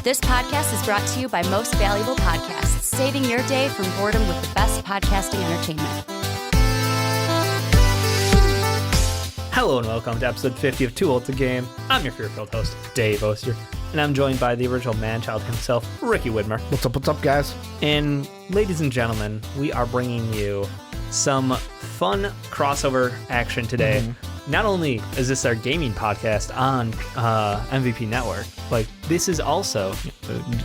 This podcast is brought to you by Most Valuable Podcasts, saving your day from boredom with the best podcasting entertainment. Hello and welcome to episode 50 of Too Old to Game. I'm your fear-filled host, Dave Oster, and I'm joined by the original man-child himself, Ricky Widmer. What's up, guys? And ladies and gentlemen, we are bringing you some fun crossover action today. Not only is this our gaming podcast on MVP Network, like this is also,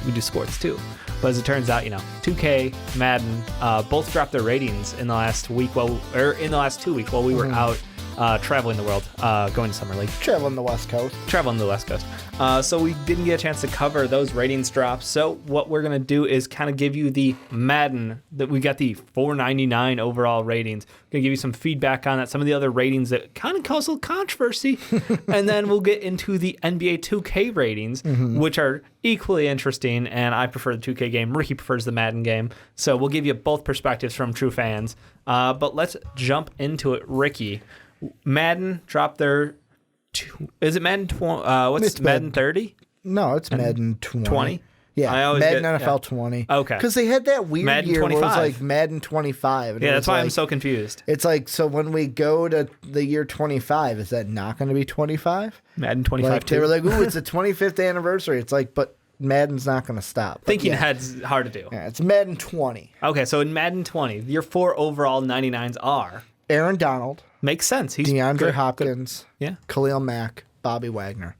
we do sports too. But as it turns out, 2K, Madden, both dropped their ratings in the last week, in the last 2 weeks while we were out traveling the world, going to Summer League. Traveling the West Coast. So we didn't get a chance to cover those ratings drops. So what we're going to do is kind of give you the Madden, that we got the 499 overall ratings. Going to give you some feedback on that, some of the other ratings that kind of cause a little controversy. And then we'll get into the NBA 2K ratings, which are equally interesting. And I prefer the 2K game. Ricky prefers the Madden game. So we'll give you both perspectives from true fans. But let's jump into it. Ricky, Madden dropped their... Is it Madden 20? What's Madden 30? No, it's Madden 20. 20? Yeah, Madden NFL 20. Okay. Because they had that weird Madden year 25. where it was like Madden 25. Yeah, that's why I'm so confused. It's like, so when we go to the year 25, is that not going to be 25? Madden 25 like, too. They were like, ooh, it's the 25th anniversary. It's like, but Madden's not going to stop. But Thinking ahead's hard to do. Yeah, it's Madden 20. Okay, so in Madden 20, your 4 overall 99s are... Aaron Donald. Makes sense. He's DeAndre good. Hopkins. Yeah. Khalil Mack. Bobby Wagner.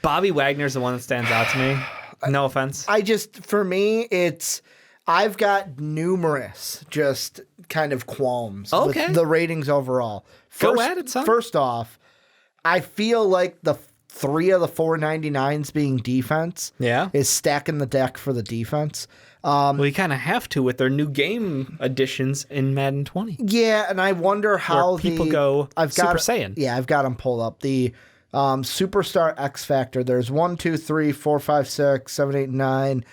Bobby Wagner's the one that stands out to me. No offense. For me, I've got numerous just kind of qualms with the ratings overall. Go at it, son. First off, I feel like the 3 of the 499s being defense is stacking the deck for the defense. Well, you kind of have to with their new game additions in Madden 20. Yeah, and I wonder how people go Super Saiyan. Yeah, I've got them pulled up. The Superstar X Factor. There's 1, 2, 3, 4, 5, 6, 7, 8, 9,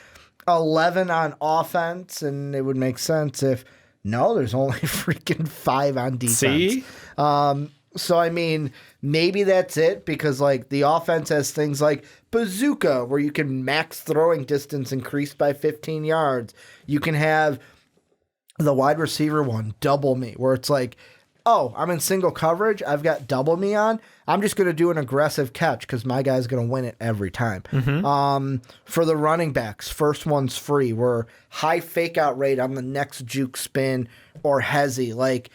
11 on offense, and it would make sense if there's only freaking 5 on defense. See? So, I mean, maybe that's it because, like, the offense has things like Bazooka, where you can max throwing distance increased by 15 yards. You can have the wide receiver one, Double Me, where it's like, oh, I'm in single coverage. I've got Double Me on. I'm just going to do an aggressive catch because my guy's going to win it every time. For the running backs, first one's free. We're high fake out rate on the next juke spin or hezzy. Like,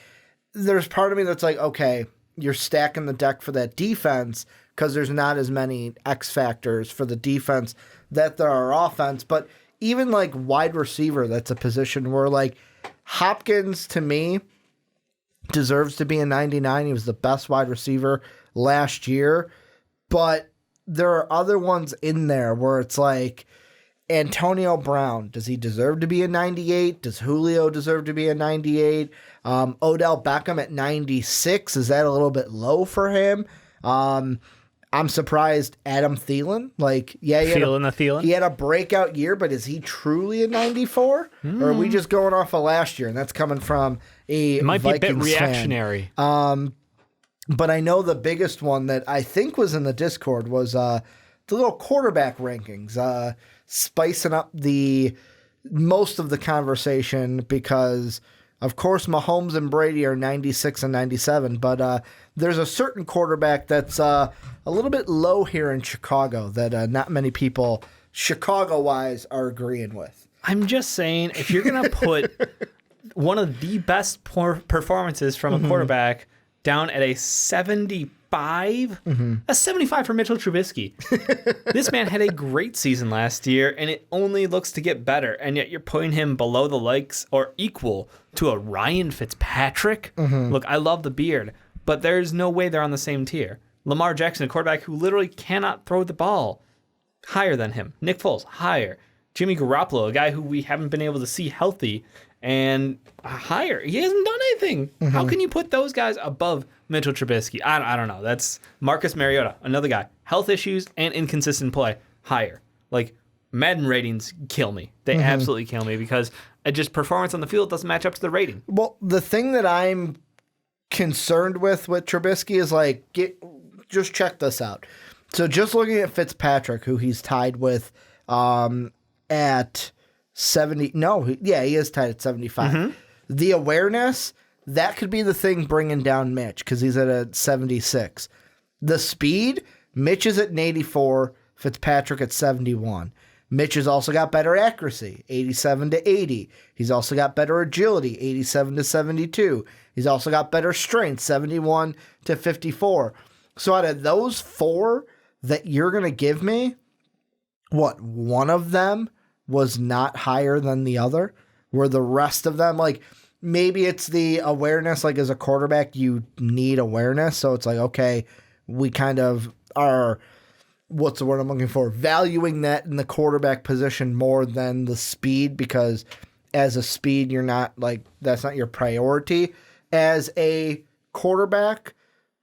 there's part of me that's like, okay, you're stacking the deck for that defense because there's not as many X factors for the defense that there are offense. But even like wide receiver, that's a position where like Hopkins to me deserves to be a 99. He was the best wide receiver last year. But there are other ones in there where it's like Antonio Brown. Does he deserve to be a 98? Does Julio deserve to be a 98? Odell Beckham at 96. Is that a little bit low for him? I'm surprised Adam Thielen. Like, yeah, he had a breakout year, but is he truly a 94? Or are we just going off of last year? And that's coming from a Vikings be a bit reactionary. Fan. But I know the biggest one that I think was in the Discord was the little quarterback rankings, spicing up the most of the conversation because, of course, Mahomes and Brady are 96 and 97, but there's a certain quarterback that's a little bit low here in Chicago that not many people, Chicago-wise, are agreeing with. I'm just saying, if you're going to put one of the best performances from a quarterback down at a 75, a 75 for Mitchell Trubisky. This man had a great season last year, and it only looks to get better, and yet you're putting him below the likes or equal to a Ryan Fitzpatrick. Look, I love the beard, but there's no way they're on the same tier. Lamar Jackson, a quarterback who literally cannot throw the ball, higher than him. Nick Foles, higher. Jimmy Garoppolo, a guy who we haven't been able to see healthy, and higher. He hasn't done anything. How can you put those guys above Mitchell Trubisky? I don't know. That's Marcus Mariota, another guy. Health issues and inconsistent play, higher. Like, Madden ratings kill me. They absolutely kill me because just performance on the field doesn't match up to the rating. Well, the thing that I'm concerned with Trubisky is just check this out. So just looking at Fitzpatrick, who he's tied with at 70. No, he is tied at 75. The awareness, that could be the thing bringing down Mitch because he's at a 76. The speed, Mitch is at an 84, Fitzpatrick at 71. Mitch has also got better accuracy, 87 to 80. He's also got better agility, 87 to 72. He's also got better strength, 71 to 54. So out of those four that you're going to give me, one of them was not higher than the other? Where the rest of them, like, maybe it's the awareness, like as a quarterback, you need awareness. So it's like, okay, we kind of are, what's the word I'm looking for? Valuing that in the quarterback position more than the speed, because as a speed, you're not like, that's not your priority as a quarterback.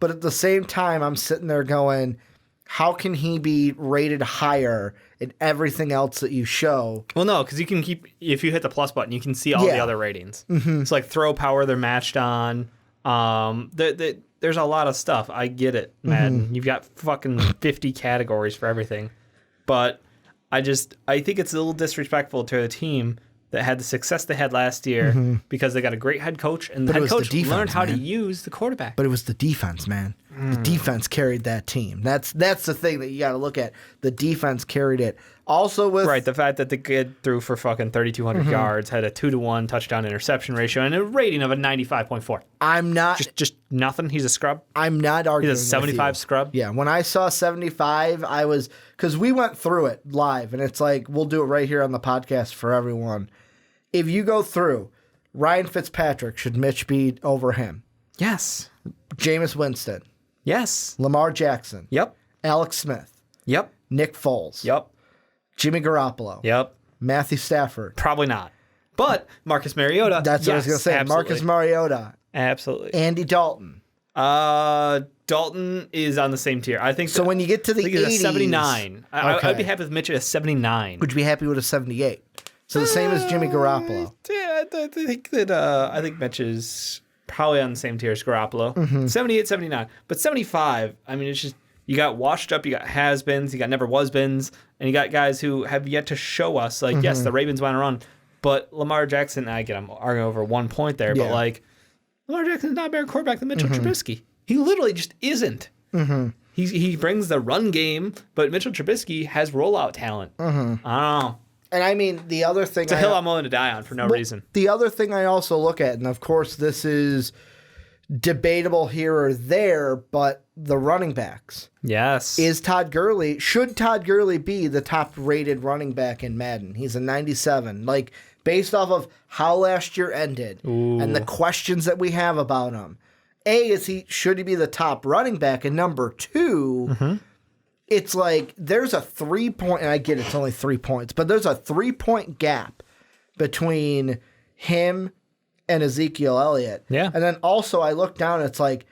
But at the same time, I'm sitting there going, how can he be rated higher in everything else that you show? Well, no, because you can if you hit the plus button, you can see all the other ratings. It's like throw power, they're matched on. There's a lot of stuff. I get it, Madden. You've got fucking 50 categories for everything. But I think it's a little disrespectful to a team that had the success they had last year because they got a great head coach, and the head coach learned how to use the quarterback. But it was the defense, man. The defense carried that team. That's the thing that you got to look at. The defense carried it. Also with... Right, the fact that the kid threw for fucking 3,200 yards, had a 2-to-1 touchdown interception ratio, and a rating of a 95.4. I'm not... Just nothing? He's a scrub? I'm not arguing. He's a 75 scrub? Yeah, when I saw 75, I was... Because we went through it live, and it's like, we'll do it right here on the podcast for everyone. If you go through, Ryan Fitzpatrick, should Mitch be over him? Yes. Jameis Winston. Yes. Lamar Jackson. Yep. Alex Smith. Yep. Nick Foles. Yep. Jimmy Garoppolo. Yep. Matthew Stafford. Probably not. But Marcus Mariota. That's what I was going to say. Absolutely. Marcus Mariota. Absolutely. Andy Dalton. Dalton is on the same tier. I think so. When you get to the 80s, a 79. I'd be happy with Mitch at a 79. Would you be happy with a 78? So the same as Jimmy Garoppolo. Yeah, I think Mitch is probably on the same tier as Garoppolo. 78, 79. But 75, I mean, it's just, you got washed up, you got has-beens, you got never was-beens, and you got guys who have yet to show us, like, yes, the Ravens went around, but Lamar Jackson, I'm arguing over 1 point there, but, like, Lamar Jackson's not a better quarterback than Mitchell Trubisky. He literally just isn't. He brings the run game, but Mitchell Trubisky has rollout talent. I don't know. And I mean, the other thing... It's a hill I'm willing to die on for no reason. The other thing I also look at, and of course this is debatable here or there, but the running backs. Yes. Should Todd Gurley be the top rated running back in Madden? He's a 97. Like, based off of how last year ended and the questions that we have about him. Should he be the top running back? And number two... It's like there's a 3-point, and I get it's only 3 points, but there's a 3-point gap between him and Ezekiel Elliott. Yeah. And then also I look down, it's like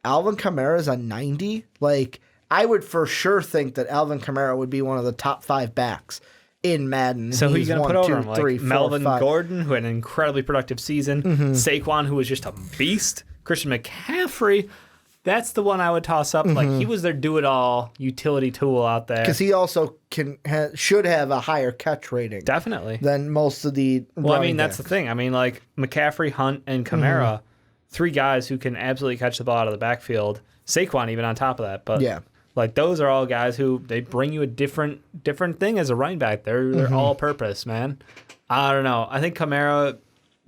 Alvin Kamara's a 90. Like, I would for sure think that Alvin Kamara would be one of the top 5 backs in Madden. So who are you going to put over him? Like Melvin 5. Gordon, who had an incredibly productive season. Saquon, who was just a beast. Christian McCaffrey. That's the one I would toss up. Like, he was their do-it-all utility tool out there. Because he also should have a higher catch rating. Definitely. Than most of the Well, I mean, that's the thing. I mean, like, McCaffrey, Hunt, and Kamara, 3 guys who can absolutely catch the ball out of the backfield. Saquon even on top of that. But, like, those are all guys who, they bring you a different thing as a running back. They're all-purpose, man. I don't know. I think Kamara,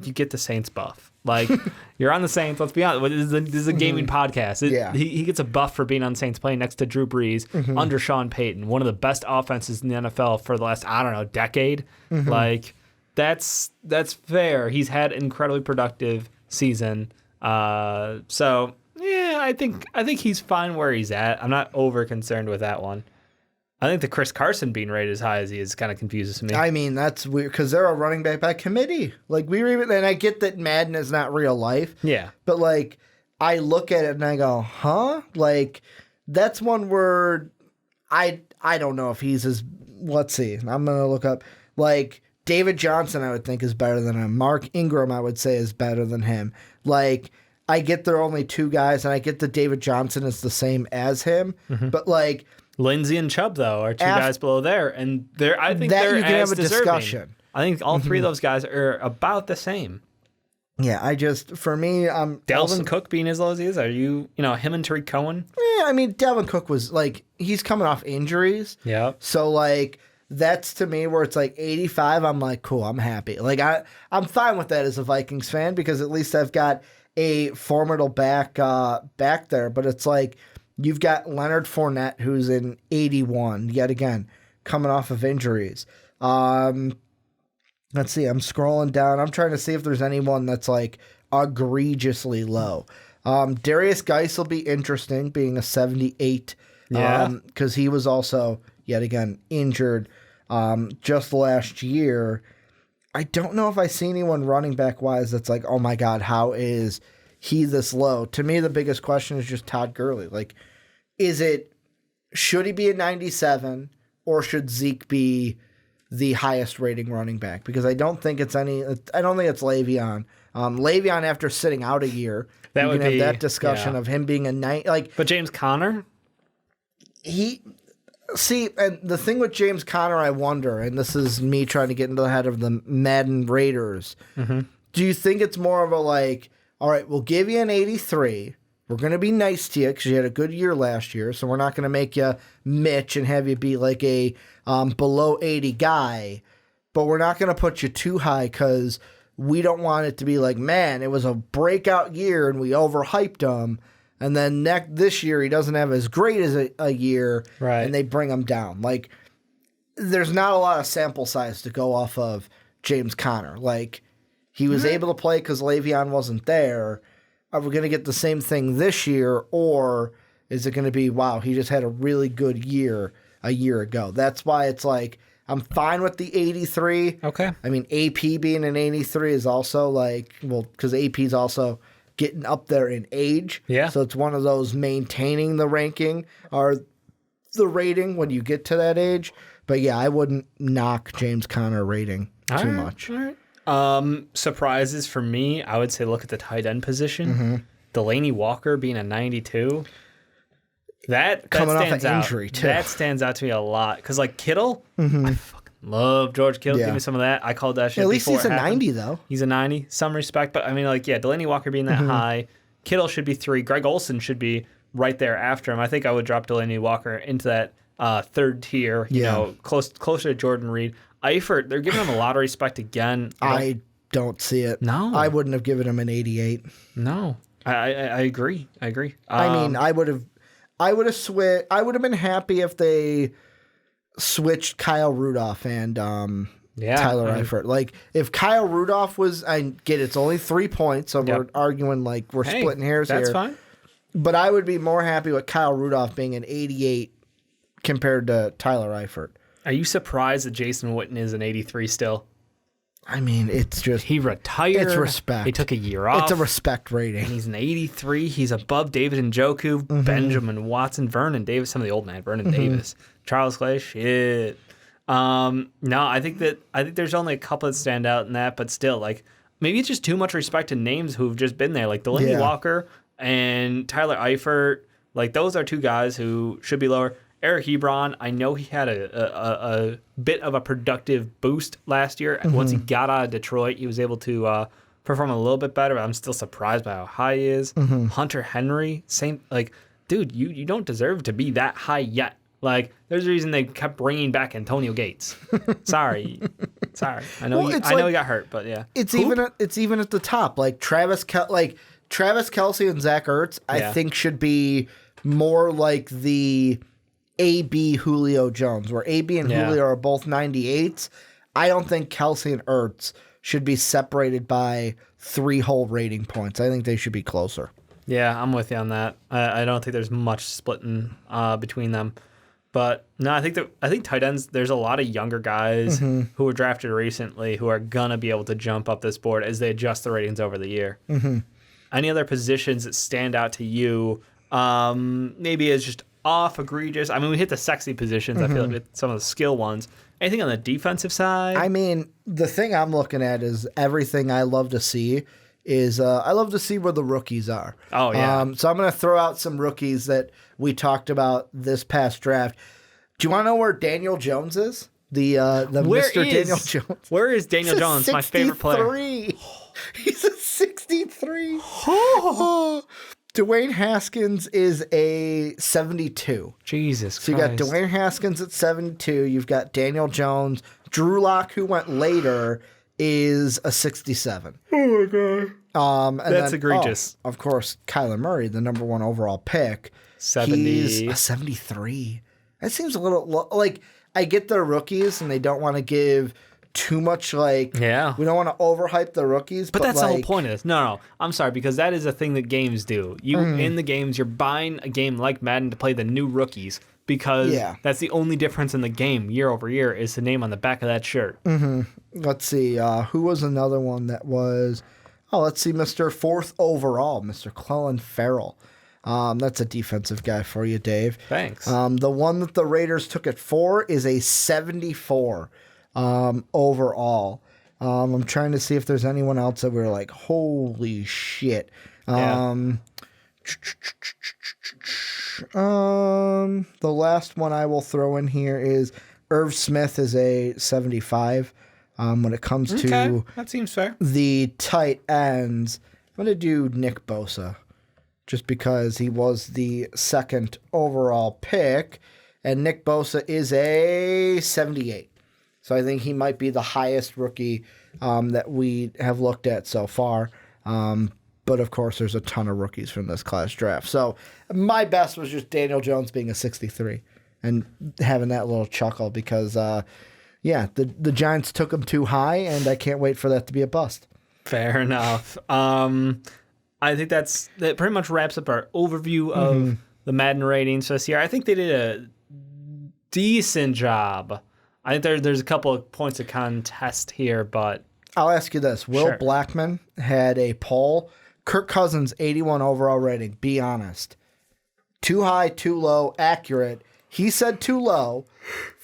you get the Saints buff. Like, you're on the Saints. Let's be honest. This is a gaming podcast. He gets a buff for being on the Saints, playing next to Drew Brees under Sean Payton, one of the best offenses in the NFL for the last, decade. Like, that's fair. He's had an incredibly productive season. So yeah, I think he's fine where he's at. I'm not over concerned with that one. I think the Chris Carson being rated as high as he is kind of confuses me. I mean, that's weird because they're a running back by committee. Like, and I get that Madden is not real life. Yeah. But, like, I look at it and I go, huh? Like, that's one word I don't know if he's as, let's see. I'm going to look up. Like, David Johnson, I would think, is better than him. Mark Ingram, I would say, is better than him. Like, I get there are only 2 guys, and I get that David Johnson is the same as him. But, like, Lindsey and Chubb, though, are two guys below there, and I think that they're you can as have a deserving. discussion. I think all three of those guys are about the same. Yeah, for me, Dalvin Cook being as low as he is, are you him and Tariq Cohen? Yeah, I mean, Dalvin Cook was he's coming off injuries. Yeah. So that's to me where it's 85. I'm like, cool, I'm happy. I'm fine with that as a Vikings fan because at least I've got a formidable back there. But it's you've got Leonard Fournette who's in 81 yet again, coming off of injuries. Let's see. I'm scrolling down. I'm trying to see if there's anyone that's egregiously low. Darius Geis will be interesting, being a 78. Yeah. Because he was also yet again injured just last year. I don't know if I see anyone running back wise that's oh my God, how is he this low? To me, the biggest question is just Todd Gurley. Should he be a 97 or should Zeke be the highest rating running back? Because I don't think it's Le'Veon. Le'Veon, after sitting out a year, that you would can be, have that discussion of him being a night. But James Conner? And the thing with James Conner, I wonder, and this is me trying to get into the head of the Madden Raiders, do you think it's more of a all right, we'll give you an 83. We're going to be nice to you because you had a good year last year, so we're not going to make you Mitch and have you be a below 80 guy, but we're not going to put you too high because we don't want it to be man, it was a breakout year and we overhyped him, and then this year he doesn't have as great as a year, right? And they bring him down. There's not a lot of sample size to go off of James Conner. He was able to play because Le'Veon wasn't there. Are we going to get the same thing this year, or is it going to be, wow, he just had a really good year a year ago? That's why it's I'm fine with the 83. Okay. I mean, AP being an 83 is also because AP's also getting up there in age. Yeah. So it's one of those maintaining the ranking or the rating when you get to that age. But yeah, I wouldn't knock James Conner rating too much. All right. Surprises for me, I would say look at the tight end position. Delaney Walker being a 92. That coming off stands an out. Injury too. That stands out to me a lot because Kittle, I fucking love George Kittle. Yeah. Give me some of that. I called that shit. At least before he's it a happened. 90 though. He's a 90, some respect, but I mean Delaney Walker being that high, Kittle should be 3. Greg Olsen should be right there after him. I think I would drop Delaney Walker into that third tier. You know, closer to Jordan Reed. Eifert, they're giving him a lot of respect again. I don't see it. No. I wouldn't have given him an 88. No. I agree. I agree. I mean, I would have switched. I would have been happy if they switched Kyle Rudolph and Tyler Eifert. If Kyle Rudolph was, I get it's only 3 points, so we're arguing we're splitting hairs here. That's fine. But I would be more happy with Kyle Rudolph being an 88 compared to Tyler Eifert. Are you surprised that Jason Witten is an 83 still? I mean, it's just... He retired. It's respect. He took a year off. It's a respect rating. And he's an 83. He's above David Njoku, Benjamin Watson, Vernon Davis, some of the old man, Vernon Davis, Charles Clay, shit. No, I think there's only a couple that stand out in that, but still, maybe it's just too much respect to names who've just been there, Delaney Walker and Tyler Eifert. Those are two guys who should be lower. Eric Ebron, I know he had a bit of a productive boost last year. Once he got out of Detroit, he was able to perform a little bit better. But I'm still surprised by how high he is. Hunter Henry, same. Dude, you don't deserve to be that high yet. There's a reason they kept bringing back Antonio Gates. Sorry. I know he got hurt, but yeah. It's even at the top. Travis Kelce and Zach Ertz, I think should be more like the AB Julio Jones, where AB and Julio are both 98s. I don't think Kelce and Ertz should be separated by 3 whole rating points. I think they should be closer. Yeah, I'm with you on that. I don't think there's much splitting between them. But no, I think tight ends, there's a lot of younger guys who were drafted recently who are gonna be able to jump up this board as they adjust the ratings over the year. Any other positions that stand out to you? Maybe as just off egregious. I mean, we hit the sexy positions. I feel like some of the skill ones. Anything on the defensive side? I mean, the thing I'm looking at is everything I love to see is I love to see where the rookies are. Oh, yeah. So I'm going to throw out some rookies that we talked about this past draft. Do you want to know where Daniel Jones is? The Mr. Daniel Jones. Where is Daniel Jones? My favorite player. He's a 63. Oh. Dwayne Haskins is a 72. Jesus So you Christ. got Dwayne Haskins at 72. You've got Daniel Jones. Drew Lock, who went later, is a 67. Oh my God. That's then, egregious. Of course, Kyler Murray, the number 1 overall pick. 70. He's a 73. That seems a little like I get their rookies and they don't want to give too much we don't want to overhype the rookies. But that's the whole point of this. No, I'm sorry, because that is a thing that games do. In the games, you're buying a game like Madden to play the new rookies because that's the only difference in the game year over year is the name on the back of that shirt. Mm-hmm. Let's see. Who was another one that was... Oh, let's see. Mr. 4th overall, Mr. Clelin Ferrell. That's a defensive guy for you, Dave. Thanks. The one that the Raiders took at 4 is a 74 overall. I'm trying to see if there's anyone else that we're like, holy shit. The last one I will throw in here is Irv Smith is a 75. When it comes to that seems fair. The tight ends, I'm going to do Nick Bosa just because he was the 2nd overall pick, and Nick Bosa is a 78. So I think he might be the highest rookie that we have looked at so far. But, of course, there's a ton of rookies from this class draft. So my best was just Daniel Jones being a 63 and having that little chuckle because, the Giants took him too high, and I can't wait for that to be a bust. Fair enough. I think that pretty much wraps up our overview of the Madden ratings this year. I think they did a decent job. I think there's a couple of points of contest here, but... I'll ask you this. Will Blackman had a poll. Kirk Cousins, 81 overall rating. Be honest. Too high, too low, accurate. He said too low.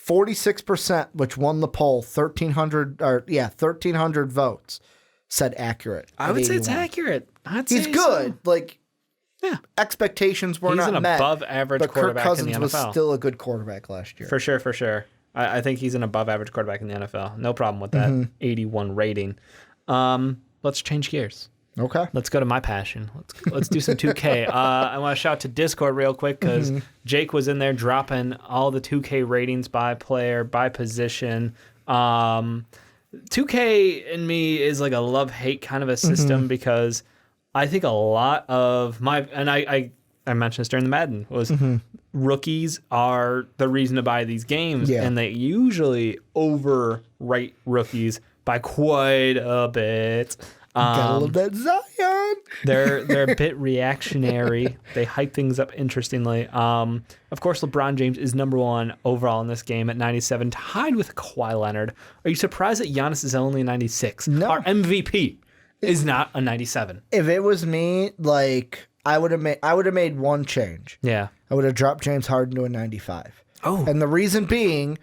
46%, which won the poll, 1,300 votes, said accurate. I would say it's accurate. He's good. Expectations were not met. He's an above-average quarterback in the NFL. Kirk Cousins was still a good quarterback last year. For sure. I think he's an above-average quarterback in the NFL. No problem with that 81 rating. Let's change gears. Okay. Let's go to my passion. Let's do some 2K. I want to shout out to Discord real quick because Jake was in there dropping all the 2K ratings by player, by position. 2K and me is like a love-hate kind of a system because I think a lot of I mentioned this during the Madden, was rookies are the reason to buy these games, and they usually overrate rookies by quite a bit. Gotta love that Zion. They're a bit reactionary. They hype things up interestingly. Of course, LeBron James is number 1 overall in this game at 97, tied with Kawhi Leonard. Are you surprised that Giannis is only a 96? No. Our MVP is not a 97. If it was me, I would have made one change. Yeah. I would have dropped James Harden to a 95. Oh. And the reason being,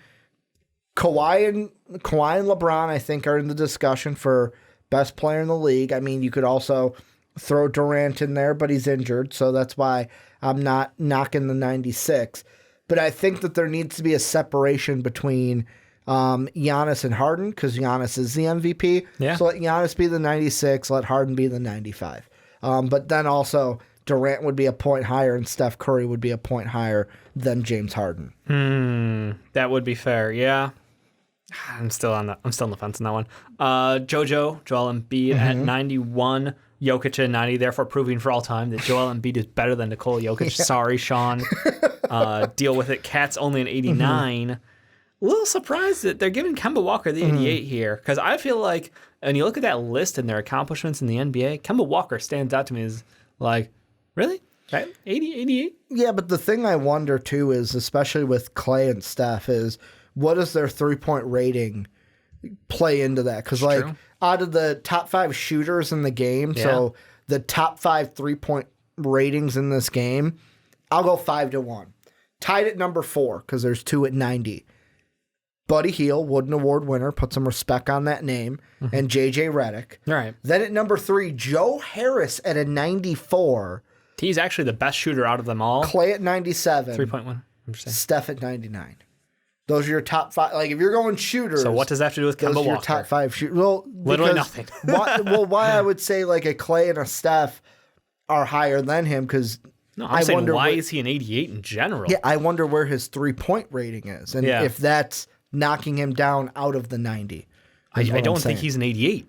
Kawhi and LeBron, I think, are in the discussion for best player in the league. I mean, you could also throw Durant in there, but he's injured, so that's why I'm not knocking the 96. But I think that there needs to be a separation between Giannis and Harden, because Giannis is the MVP. Yeah. So let Giannis be the 96, let Harden be the 95. But then also Durant would be a point higher and Steph Curry would be a point higher than James Harden. That would be fair, yeah. I'm still on the fence on that one. Joel Embiid at 91, Jokic at 90, therefore proving for all time that Joel Embiid is better than Nikola Jokic. Sorry, Sean. Deal with it. Cat's only an 89. A little surprised that they're giving Kemba Walker the 88 here, because I feel like, and you look at that list and their accomplishments in the NBA, Kemba Walker stands out to me as like, really? Right? 80, 88? Yeah, but the thing I wonder too is, especially with Clay and Steph, is what does their 3-point rating play into that? Because out of the top 5 shooters in the game, so the top 5 3-point ratings in this game, I'll go 5-1. Tied at number 4 because there's 2 at 90. Buddy Hield, Wooden Award winner, put some respect on that name, and J.J. Redick. Right. Then at number 3, Joe Harris at a 94. He's actually the best shooter out of them all. Clay at 97. 3.1. Interesting. Steph at 99. Those are your top 5. Like, if you're going shooters. So what does that have to do with those Kemba are your Walker? top 5 shooters. Well, literally nothing. why I would say like a Clay and a Steph are higher than him because No, I'm saying why is he an 88 in general? Yeah, I wonder where his 3-point rating is and if that's knocking him down out of the 90. I don't think he's an 88.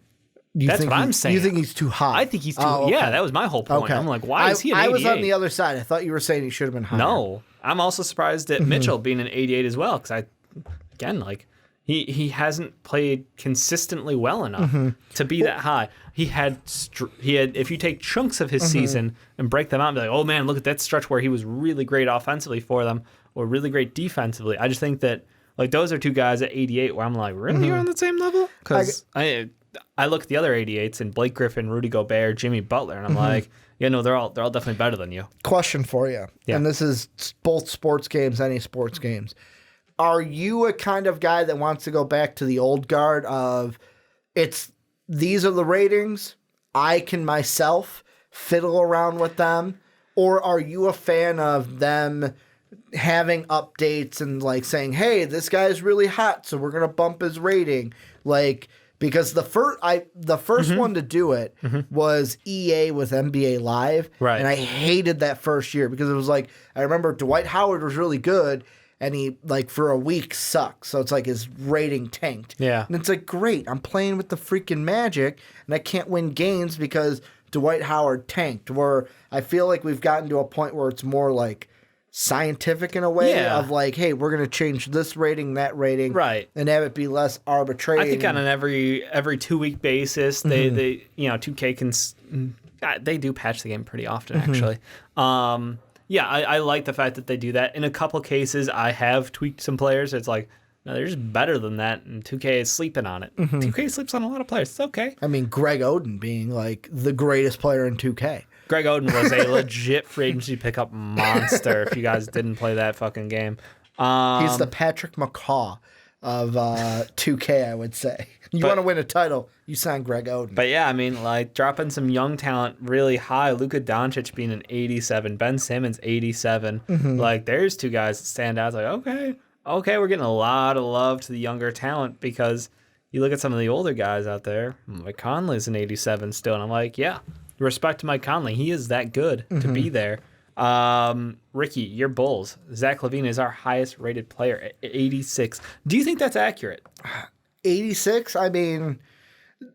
That's what I'm saying. You think he's too high? I think he's too. okay. Yeah, that was my whole point. Okay. I'm like, why is he an 88? I was on the other side. I thought you were saying he should have been higher. No, I'm also surprised at Mitchell being an 88 as well because he hasn't played consistently well enough to be that high. He had if you take chunks of his season and break them out and be like, oh man, look at that stretch where he was really great offensively for them or really great defensively. I just think that like those are two guys at 88 where I'm like, really, you're on the same level? Because I look at the other 88s and Blake Griffin, Rudy Gobert, Jimmy Butler, and I'm like, yeah, no, they're all definitely better than you. Question for you, and this is both sports games, any sports games. Are you a kind of guy that wants to go back to the old guard of these are the ratings, I can myself fiddle around with them, or are you a fan of them having updates and like saying, hey, this guy's really hot, so we're gonna bump his rating, like. Because the first one to do it was EA with NBA Live, right? And I hated that first year because it was like I remember Dwight Howard was really good, and he like for a week sucked. So it's like his rating tanked. Yeah, and it's like great, I'm playing with the freaking Magic, and I can't win games because Dwight Howard tanked. Where I feel like we've gotten to a point where it's more like scientific in a way of like, hey, we're going to change this rating, that rating, right, and have it be less arbitrary. I think on an every 2-week basis, they 2K can they do patch the game pretty often actually. I like the fact that they do that. In a couple cases, I have tweaked some players. It's like, no, they're just better than that, and 2K is sleeping on it. 2K sleeps on a lot of players. It's okay. I mean, Greg Oden being like the greatest player in 2K. Greg Oden was a legit free agency pickup monster. If you guys didn't play that fucking game, he's the Patrick McCaw of 2K. I would say. You want to win a title, you sign Greg Oden. But yeah, I mean, like dropping some young talent really high. Luka Doncic being an 87, Ben Simmons 87. Like there's two guys that stand out. It's like okay, we're getting a lot of love to the younger talent because you look at some of the older guys out there. Mike Conley's an 87 still, and I'm like, yeah. Respect to Mike Conley. He is that good to be there. Ricky, your Bulls. Zach LaVine is our highest rated player at 86. Do you think that's accurate? 86? I mean,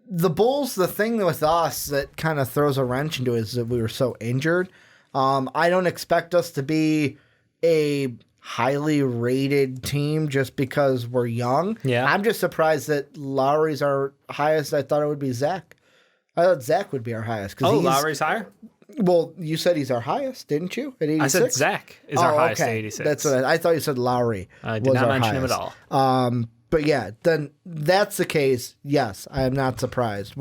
the Bulls, the thing with us that kind of throws a wrench into it is that we were so injured. I don't expect us to be a highly rated team just because we're young. Yeah. I'm just surprised that Lowry's our highest. I thought it would be Zach. I thought Zach would be our highest. Lowry's higher? Well, you said he's our highest, didn't you? At 86? I said Zach is our highest at 86. That's what I thought you said Lowry. I did not mention him at all. But yeah, then that's the case. Yes, I am not surprised.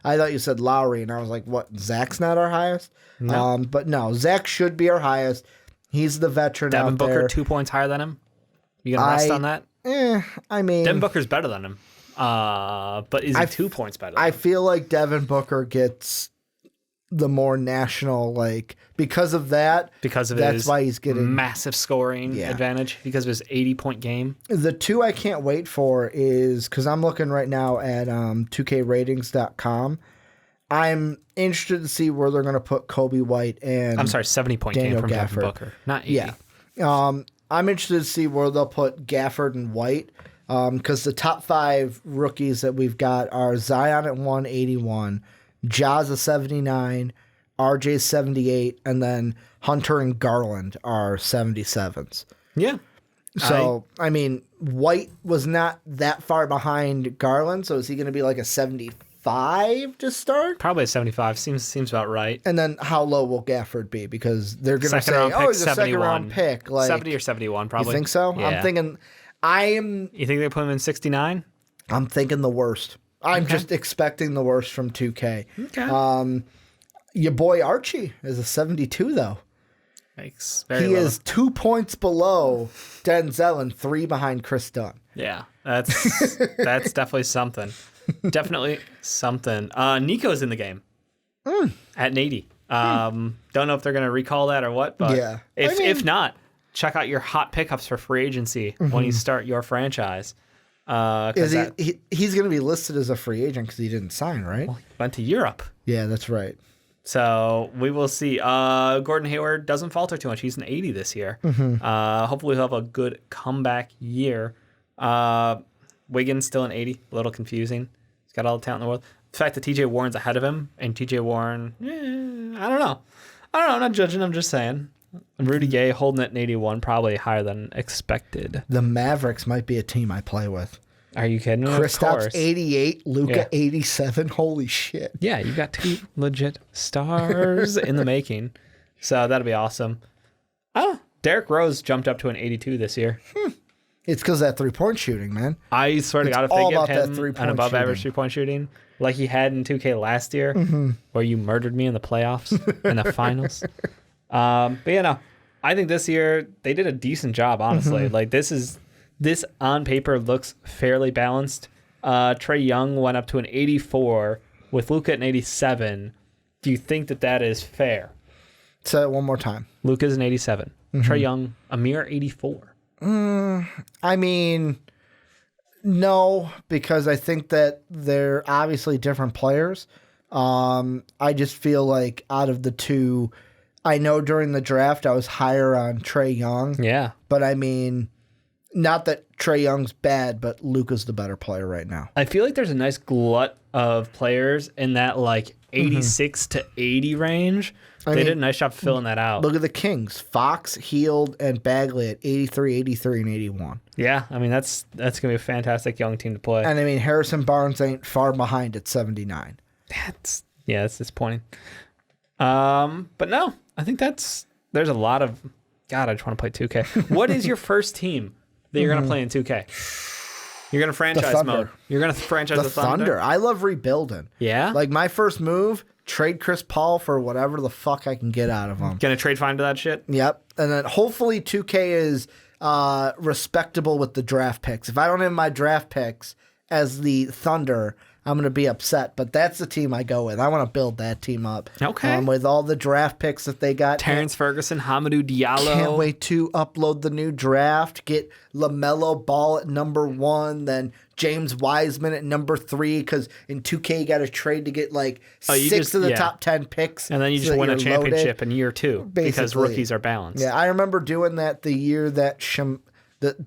I thought you said Lowry, and I was like, what, Zach's not our highest? No. But no, Zach should be our highest. He's the veteran Devin out Booker, there. 2 points higher than him? You going to rest on that? I mean... Devin Booker's better than him. But is he 2 points better? I feel like Devin Booker gets the more national, like, because of that. That's why he's getting massive scoring advantage because of his 80-point game. The two I can't wait for is because I'm looking right now at 2kratings.com. I'm interested to see where they're going to put Kobe White and 70-point game from Devin Booker, not 80. Yeah. I'm interested to see where they'll put Gafford and White. Because the top 5 rookies that we've got are Zion at 181, Jazz at 79, RJ 78, and then Hunter and Garland are 77s. Yeah. So, I mean, White was not that far behind Garland, so is he going to be like a 75 to start? Probably a 75. Seems about right. And then how low will Gafford be? Because they're going to say, he's a second-round pick. Like, 70 or 71, probably. You think so? Yeah. I'm thinking... You think they put him in 69? I'm thinking the worst. I'm just expecting the worst from 2K. Okay. Your boy Archie is a 72, though. He is 2 points below Denzel and 3 behind Chris Dunn. Yeah, that's definitely something. Definitely something. Nico's in the game at an 80. Don't know if they're going to recall that or what, but Yeah. if not, check out your hot pickups for free agency when you start your franchise. He's going to be listed as a free agent because he didn't sign, right? Well, he went to Europe. Yeah, that's right. So we will see. Gordon Hayward doesn't falter too much. He's an 80 this year. Hopefully he'll have a good comeback year. Wiggins still an 80. A little confusing. He's got all the talent in the world. The fact that TJ Warren's ahead of him, and TJ Warren, I don't know. I'm not judging. I'm just saying. And Rudy Gay holding it in 81, probably higher than expected. The Mavericks might be a team I play with. Are you kidding me? Kristaps 88, Luka 87. Holy shit. Yeah, you got two legit stars in the making. So that'll be awesome. Oh, Derrick Rose jumped up to an 82 this year. It's because of that three-point shooting, man. I swear to God, if all they give about that him three-point an above-average shooting. three-point shooting, like he had in 2K last year, where you murdered me in the playoffs and the finals. But yeah, no, I think this year they did a decent job, honestly. Like this on paper looks fairly balanced. Trae Young went up to an 84 with Luka at an 87. Do you think that is fair? Say it one more time. Luka's an 87. Trae Young, a mere 84. I mean, no, because I think that they're obviously different players. I just feel like out of the two, I know during the draft I was higher on Trae Young. Yeah. But I mean, not that Trae Young's bad, but Luka's the better player right now. I feel like there's a nice glut of players in that like 86 to 80 range. They did a nice job filling that out. Look at the Kings. Fox, Heald, and Bagley at 83, 83, and 81. Yeah, I mean, that's going to be a fantastic young team to play. And I mean, Harrison Barnes ain't far behind at 79. That's disappointing. But no, I think there's a lot of, God, I just want to play 2K. What is your first team that you're going to play in 2K? You're going to franchise mode. You're going to franchise the Thunder. I love rebuilding. Yeah? Like my first move, trade Chris Paul for whatever the fuck I can get out of him. Going to trade fine to that shit? Yep. And then hopefully 2K is respectable with the draft picks. If I don't have my draft picks as the Thunder, I'm going to be upset. But that's the team I go with. I want to build that team up. Okay. With all the draft picks that they got. Terrence Ferguson, Hamidou Diallo. Can't wait to upload the new draft. Get LaMelo Ball at number 1. Then James Wiseman at number 3. Because in 2K, you got to trade to get like 6 of the top 10 picks. And then you just win a championship in year 2. Basically. Because rookies are balanced. Yeah, I remember doing that the year that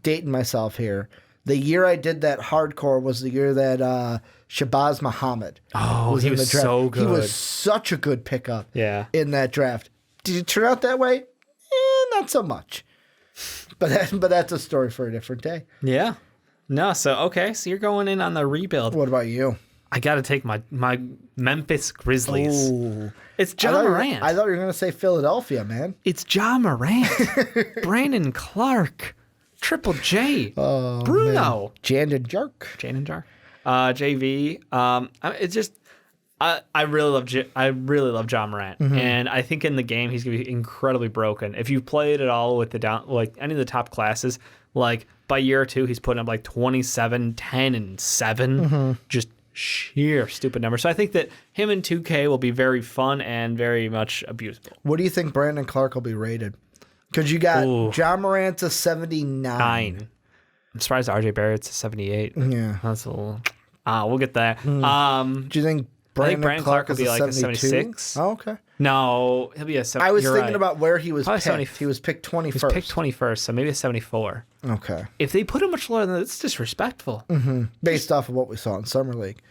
dating myself here. The year I did that hardcore was the year that Shabazz Muhammad was in he the was draft. so good. He was such a good pickup in that draft. Did it turn out that way? Not so much. But that's a story for a different day. Yeah. No, so you're going in on the rebuild. What about you? I got to take my Memphis Grizzlies. Ooh. It's John Morant. I thought you were going to say Philadelphia, man. It's John Morant. Brandon Clark. Triple J. Bruno. Jan and Jark. JV. It's just I really love John Morant, and I think in the game he's gonna be incredibly broken. If you played at all with any of the top classes, like by year 2 he's putting up like 27, 10, and 7, just sheer stupid numbers. So I think that him in 2K will be very fun and very much abusable. What do you think Brandon Clark will be rated? Because you got John Morant's a 79. I'm surprised RJ Barrett's a 78. Yeah. That's a little... we'll get there. Do you think Brandon Clark will be like 72? a 76. Oh, okay. No, he'll be a 70. I was thinking about where he was Probably picked. 70. He was picked 21st. He's picked 21st, so maybe a 74. Okay. If they put him much lower than that, it's disrespectful. Based off of what we saw in Summer League.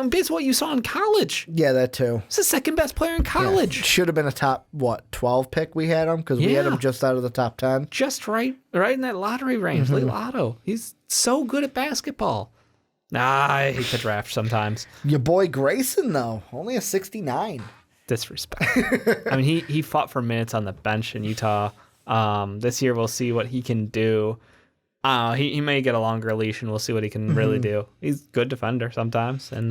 Based on what you saw in college. Yeah, that too. He's the second best player in college. Should have been a top, 12 pick we had him? Because we had him just out of the top 10. Just right in that lottery range, late lotto. He's so good at basketball. I hate the draft sometimes. Your boy Grayson, though, only a 69. Disrespect. I mean, he fought for minutes on the bench in Utah. This year we'll see what he can do. He may get a longer leash, and we'll see what he can really do. He's a good defender sometimes, and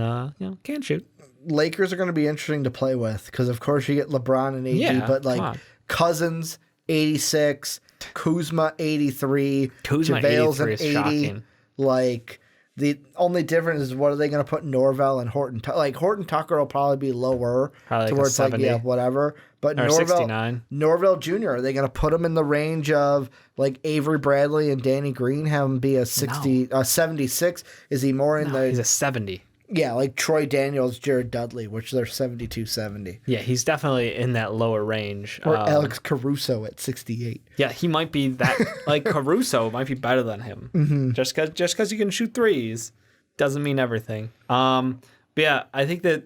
can shoot. Lakers are going to be interesting to play with because, of course, you get LeBron and AD, but like Cousins 86, Kuzma 83, Kuzma JaVale's 83 an is 80. shocking. Like, the only difference is what are they going to put Norvell and Horton? Like, Horton Tucker will probably be lower. Probably like towards a 70. like, yeah, whatever. But Or 69. Norvell Jr., are they going to put him in the range of like Avery Bradley and Danny Green, have him be a 76? Is he more in He's a 70. Yeah, like Troy Daniels, Jared Dudley, which they're 72-70. Yeah, he's definitely in that lower range. Or Alex Caruso at 68. Yeah, he might be that. Like Caruso might be better than him. Mm-hmm. Just because you can shoot threes doesn't mean everything. But yeah, I think that.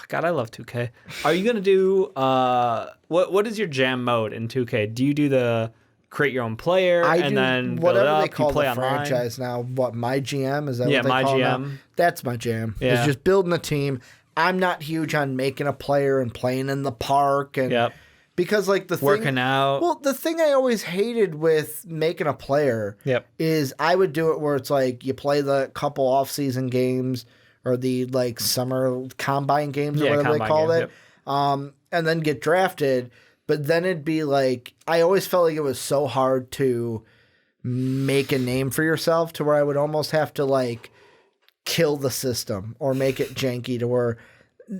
God, I love 2K. Are you gonna do what is your jam mode in 2K? Do you do the create your own player and then whatever build it up, they call you play the online? franchise now? What, my GM, is that Yeah, what they my call it GM. now? That's my jam. Yeah. It's just building a team. I'm not huge on making a player and playing in the park and Yep. because like the Working thing, out. Well, the thing I always hated with making a player Yep. is I would do it where it's like you play the couple off-season games or the like summer combine games or whatever they combine call games, it, and then get drafted. But then it'd be like, I always felt like it was so hard to make a name for yourself to where I would almost have to like kill the system or make it janky to where,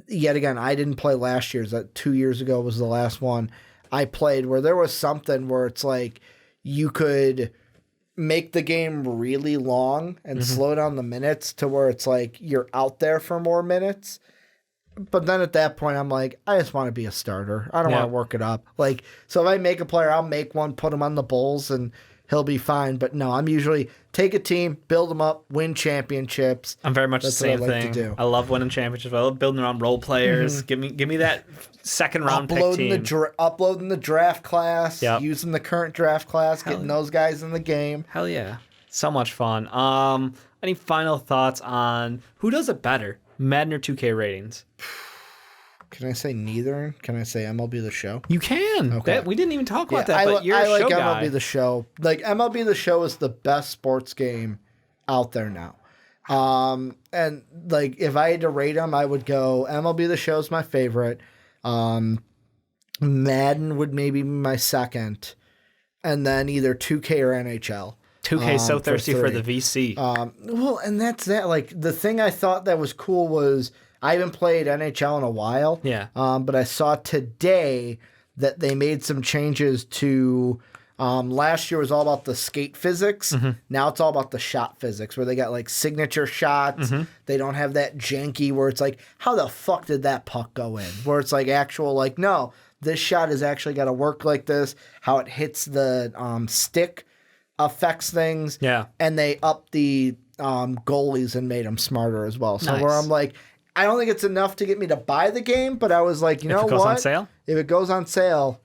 yet again, I didn't play last year's. That 2 years ago was the last one I played where there was something where it's like you could make the game really long and slow down the minutes to where it's like you're out there for more minutes. But then at that point, I'm like, I just want to be a starter. I don't want to work it up. Like, so if I make a player, I'll make one, put him on the Bulls, and he'll be fine. But no, I'm usually take a team, build them up, win championships. I'm very much That's the same what I like thing. to do. I love winning championships. I love building around role players. Give me that second round pick team. Uploading the draft class, Yep. using the current draft class, getting those guys in the game. Hell yeah. So much fun. Any final thoughts on who does it better, Madden or 2K ratings? Can I say neither? Can I say MLB The Show? You can. Okay. We didn't even talk about that, I but you're a like show MLB guy. The Show. Like, MLB The Show is the best sports game out there now. And like, if I had to rate them, I would go MLB The Show is my favorite. Madden would maybe be my second, and then either 2K or NHL. 2K is so thirsty for three. the VC. Well, and that's that. Like, the thing I thought that was cool was I haven't played NHL in a while. Yeah. But I saw today that they made some changes to. Last year was all about the skate physics. Now it's all about the shot physics, where they got like signature shots. They don't have that janky where it's like, how the fuck did that puck go in? Where it's like actual, like, no, this shot has actually got to work like this. How it hits the stick affects things. Yeah. And they upped the goalies and made them smarter as well. So Nice. where I'm like, I don't think it's enough to get me to buy the game, but I was like, you know what? If it goes on sale? If it goes on sale,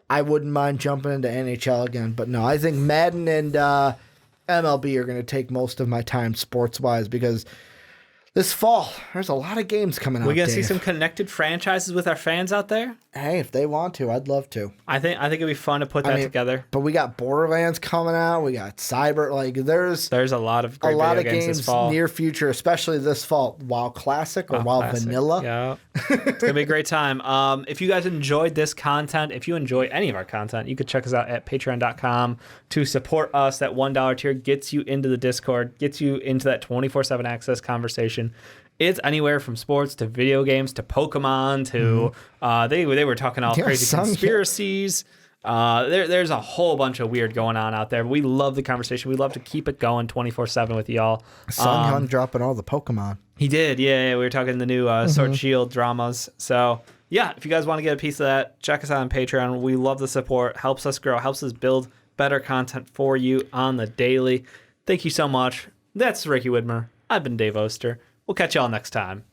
I wouldn't mind jumping into NHL again. But no, I think Madden and MLB are going to take most of my time sports-wise because this fall, there's a lot of games coming out. We gonna see Dave. some connected franchises with our fans out there. Hey, if they want to, I'd love to. I think it'd be fun to put that together. But we got Borderlands coming out. We got Cyber. Like, there's a lot of great video games this fall. near future, especially this fall. WoW Classic or WoW Classic. Vanilla. Yeah, it's gonna be a great time. If you guys enjoyed this content, if you enjoy any of our content, you could check us out at patreon.com to support us. That $1 tier gets you into the Discord, gets you into that 24/7 access conversation. It's anywhere from sports to video games to Pokemon to they were talking all crazy conspiracies. There's a whole bunch of weird going on out there. We love the conversation. We love to keep it going 24/7 with y'all. Sung Hyun dropping all the Pokemon. He did, yeah. We were talking the new Sword Shield dramas. So yeah, if you guys want to get a piece of that, check us out on Patreon. We love the support. Helps us grow. Helps us build better content for you on the daily. Thank you so much. That's Ricky Widmer. I've been Dave Oster. We'll catch y'all next time.